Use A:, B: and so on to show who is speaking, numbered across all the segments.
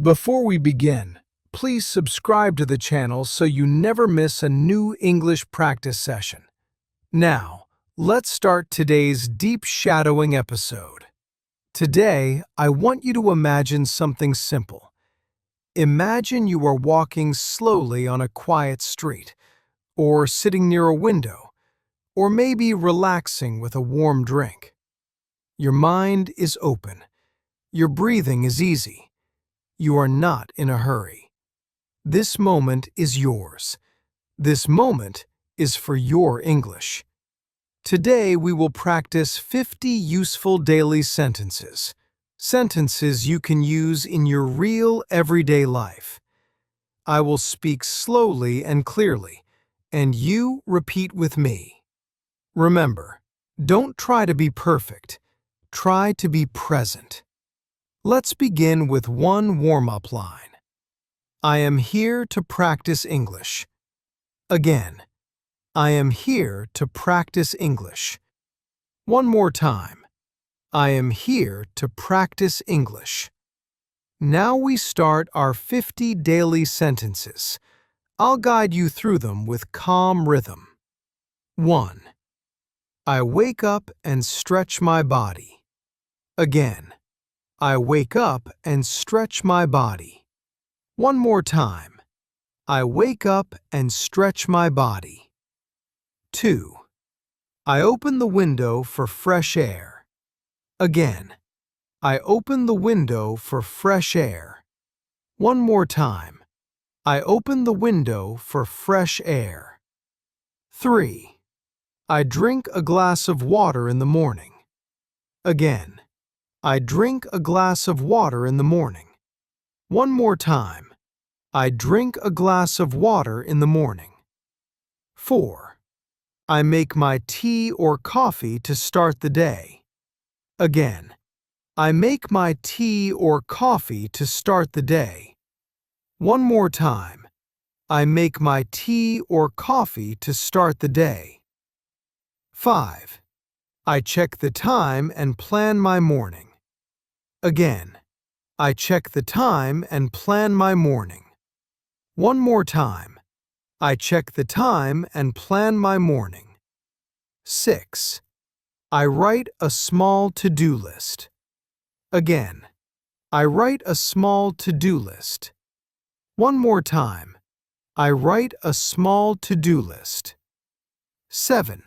A: Before we begin, please subscribe to the channel so you never miss a new English practice session. Now, let's start today's deep shadowing episode. Today, I want you to imagine something simple. Imagine you are walking slowly on a quiet street, or sitting near a window, or maybe relaxing with a warm drink. Your mind is open. Your breathing is easy. You are not in a hurry. This moment is yours. This moment is for your English. Today we will practice 50 useful daily sentences. Sentences you can use in your real everyday life. I will speak slowly and clearly, and you repeat with me. Remember, don't try to be perfect. Try to be present. Let's begin with one warm-up line. I am here to practice English. Again, I am here to practice English. One more time. I am here to practice English. Now we start our 50 daily sentences. I'll guide you through them with calm rhythm. 1. I wake up and stretch my body. Again, I wake up and stretch my body. One more time. I wake up and stretch my body. 2. I open the window for fresh air. Again, I open the window for fresh air. One more time. I open the window for fresh air. 3. I drink a glass of water in the morning. Again, I drink a glass of water in the morning. One more time. I drink a glass of water in the morning. 4. I make my tea or coffee to start the day. Again, I make my tea or coffee to start the day. One more time. I make my tea or coffee to start the day. 5. I check the time and plan my morning. Again, I check the time and plan my morning. One more time. I check the time and plan my morning. 6. I write a small to-do list. Again, I write a small to-do list. One more time. I write a small to-do list. 7.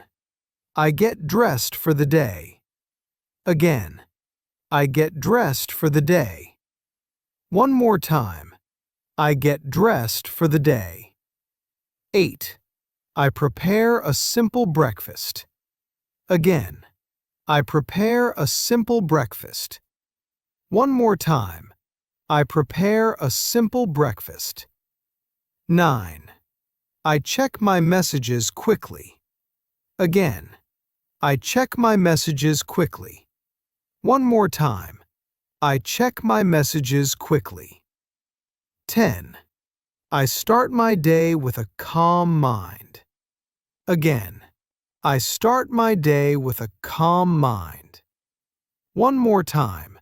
A: I get dressed for the day. Again, I get dressed for the day. One more time. I get dressed for the day. 8. I prepare a simple breakfast. Again, I prepare a simple breakfast. One more time. I prepare a simple breakfast. 9. I check my messages quickly. Again, I check my messages quickly. One more time. I check my messages quickly. 10. I start my day with a calm mind. Again, I start my day with a calm mind. One more time.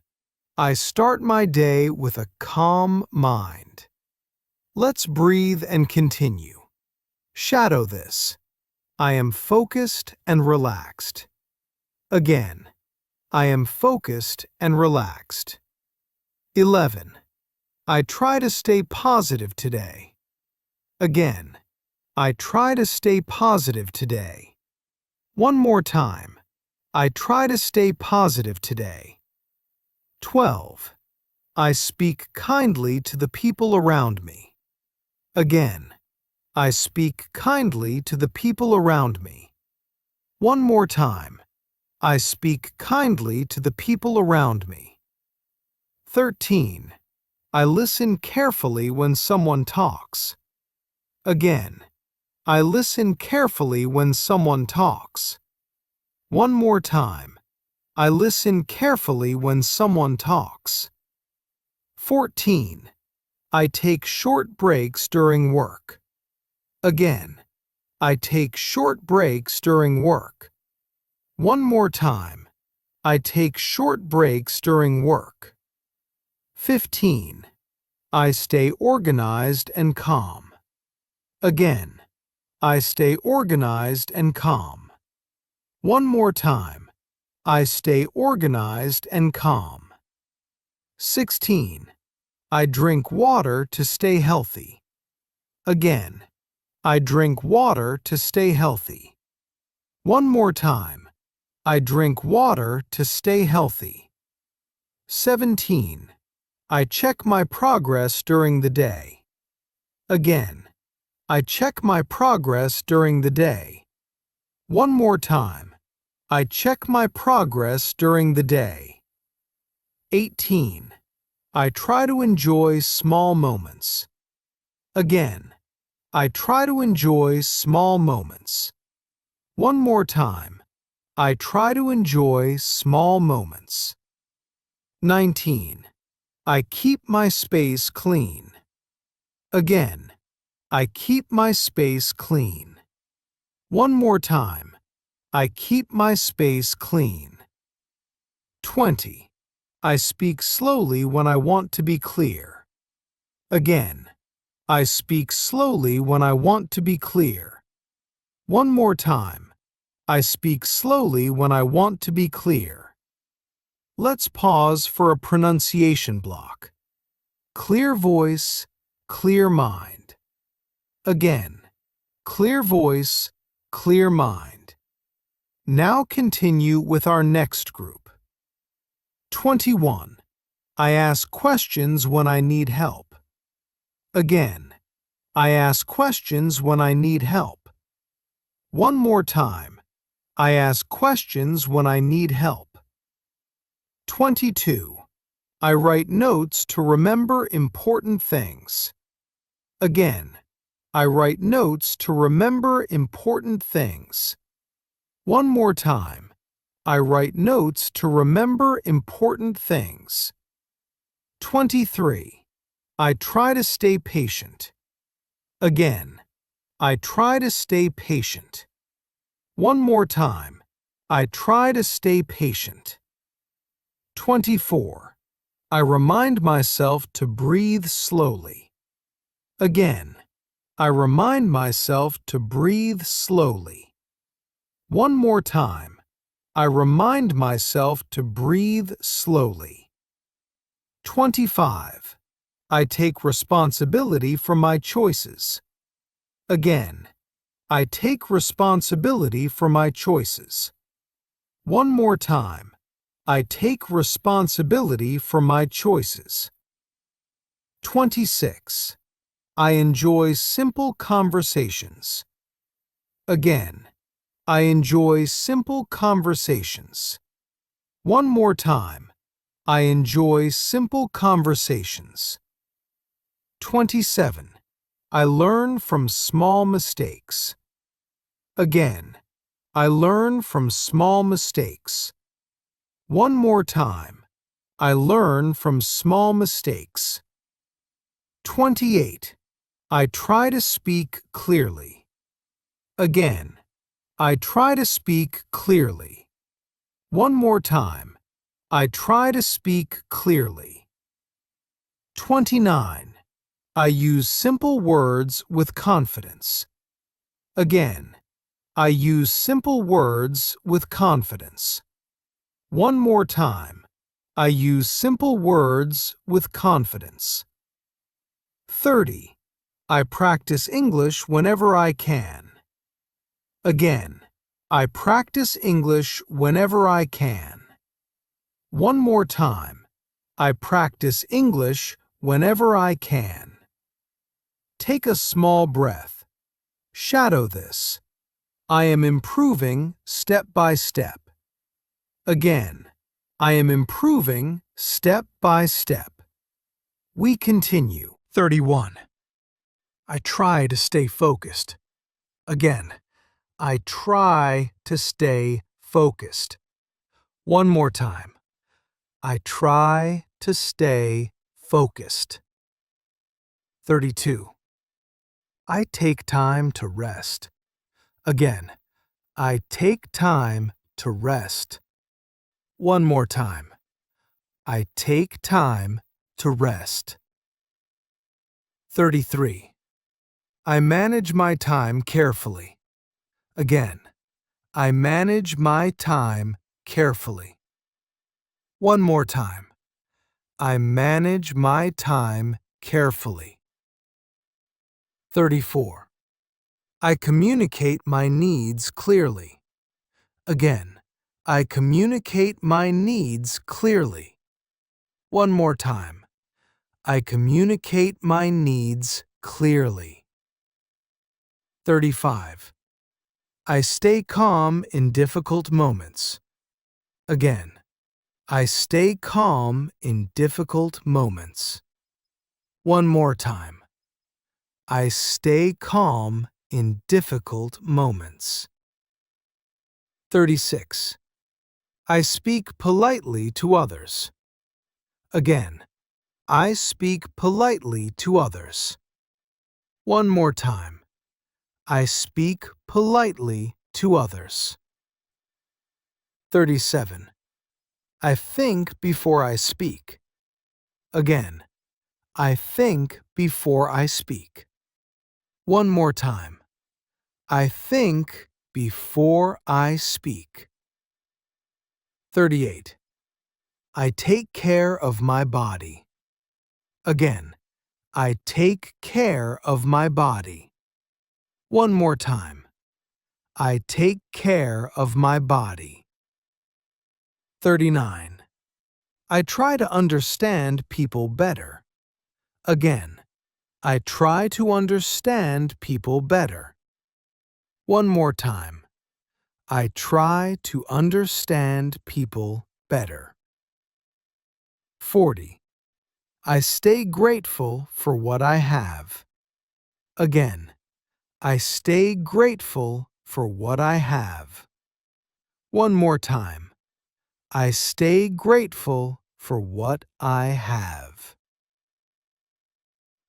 A: I start my day with a calm mind. Let's breathe and continue. Shadow this. I am focused and relaxed. Again, I am focused and relaxed. 11. I try to stay positive today. Again, I try to stay positive today. One more time. I try to stay positive today. 12. I speak kindly to the people around me. Again, I speak kindly to the people around me. One more time. I speak kindly to the people around me. 13. I listen carefully when someone talks. Again, I listen carefully when someone talks. One more time. I listen carefully when someone talks. 14. I take short breaks during work. Again, I take short breaks during work. One more time. I take short breaks during work. 15. I stay organized and calm. Again, I stay organized and calm. One more time. I stay organized and calm. 16. I drink water to stay healthy. Again, I drink water to stay healthy. One more time. I drink water to stay healthy. 17. I check my progress during the day. Again, I check my progress during the day. One more time. I check my progress during the day. 18. I try to enjoy small moments. Again, I try to enjoy small moments. One more time. I try to enjoy small moments. 19. I keep my space clean. Again, I keep my space clean. One more time. I keep my space clean. 20. I speak slowly when I want to be clear. Again, I speak slowly when I want to be clear. One more time. I speak slowly when I want to be clear. Let's pause for a pronunciation block. Clear voice, clear mind. Again, clear voice, clear mind. Now continue with our next group. 21. I ask questions when I need help. Again, I ask questions when I need help. One more time. I ask questions when I need help. 22. I write notes to remember important things. Again, I write notes to remember important things. One more time. I write notes to remember important things. 23. I try to stay patient. Again, I try to stay patient. One more time. I try to stay patient. 24. I remind myself to breathe slowly. Again, I remind myself to breathe slowly. One more time. I remind myself to breathe slowly. 25. I take responsibility for my choices. Again, I take responsibility for my choices. One more time. I take responsibility for my choices. 26. I enjoy simple conversations. Again, I enjoy simple conversations. One more time. I enjoy simple conversations. 27. I learn from small mistakes. Again, I learn from small mistakes. One more time. I learn from small mistakes. 28. I try to speak clearly. Again, I try to speak clearly. One more time. I try to speak clearly. 29. I use simple words with confidence. Again, I use simple words with confidence. One more time. I use simple words with confidence. 30. I practice English whenever I can. Again, I practice English whenever I can. One more time. I practice English whenever I can. Take a small breath. Shadow this. I am improving step by step. Again, I am improving step by step. We continue. 31. I try to stay focused. Again, I try to stay focused. One more time. I try to stay focused. 32. I take time to rest. Again, I take time to rest. One more time. I take time to rest. 33. I manage my time carefully. Again, I manage my time carefully. One more time. I manage my time carefully. 34. I communicate my needs clearly. Again, I communicate my needs clearly. One more time. I communicate my needs clearly. 35. I stay calm in difficult moments. Again, I stay calm in difficult moments. One more time. I stay calm in difficult moments. 36. I speak politely to others. Again, I speak politely to others. One more time. I speak politely to others. 37. I think before I speak. Again, I think before I speak. One more time. I think before I speak. 38. I take care of my body. Again, I take care of my body. One more time. I take care of my body. 39. I try to understand people better. Again, I try to understand people better. One more time. I try to understand people better. 40. I stay grateful for what I have. Again, I stay grateful for what I have. One more time. I stay grateful for what I have.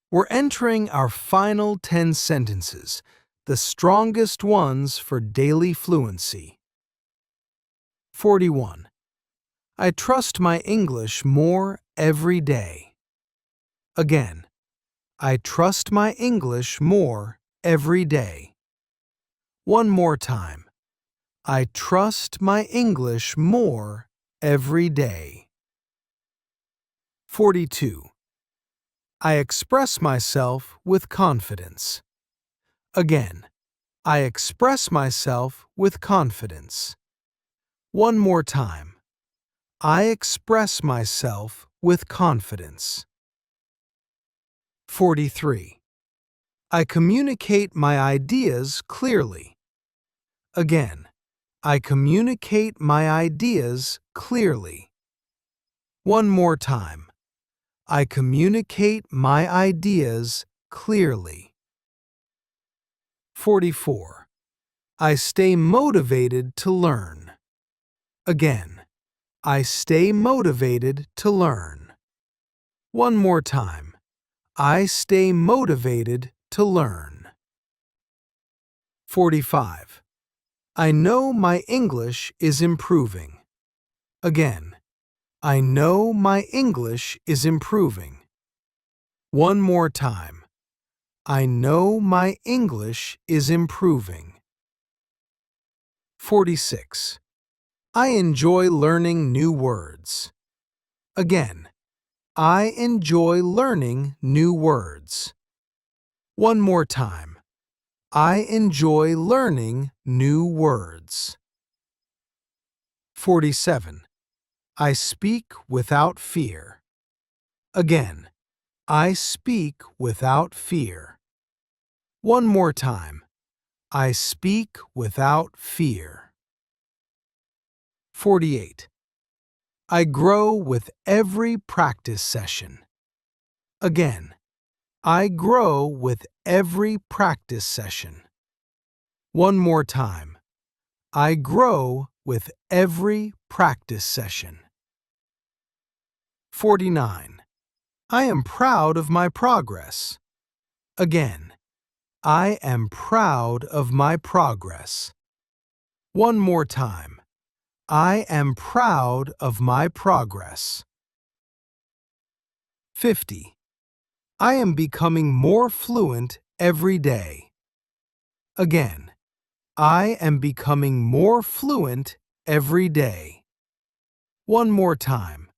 A: We're entering our final 10 sentences, the strongest ones for daily fluency. 41. I trust my English more every day. Again, I trust my English more every day. One more time. I trust my English more every day. 42. I express myself with confidence. Again, I express myself with confidence. One more time. I express myself with confidence. 43. I communicate my ideas clearly. Again, I communicate my ideas clearly. One more time. I communicate my ideas clearly. 44. I stay motivated to learn. Again, I stay motivated to learn. One more time. I stay motivated to learn. 45. I know my English is improving. Again, I know my English is improving. One more time. I know my English is improving. 46. I enjoy learning new words. Again, I enjoy learning new words. One more time. I enjoy learning new words. 47. I speak without fear. Again, I speak without fear. One more time. I speak without fear. 48. I grow with every practice session. Again, I grow with every practice session. One more time. I grow with every practice session. 49. I am proud of my progress. Again, I am proud of my progress. One more time. I am proud of my progress. 50. I am becoming more fluent every day. Again, I am becoming more fluent every day. One more time.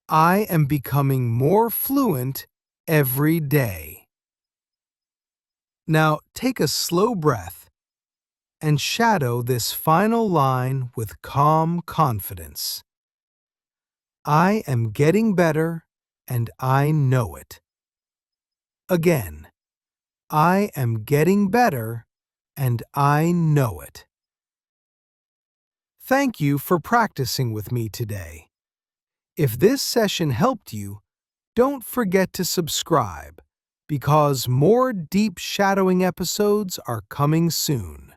A: I am becoming more fluent every day. Now take a slow breath and shadow this final line with calm confidence. I am getting better and I know it. Again, I am getting better and I know it. Thank you for practicing with me today. If this session helped you, don't forget to subscribe because more deep shadowing episodes are coming soon.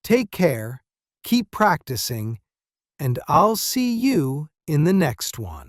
A: Take care, keep practicing, and I'll see you in the next one.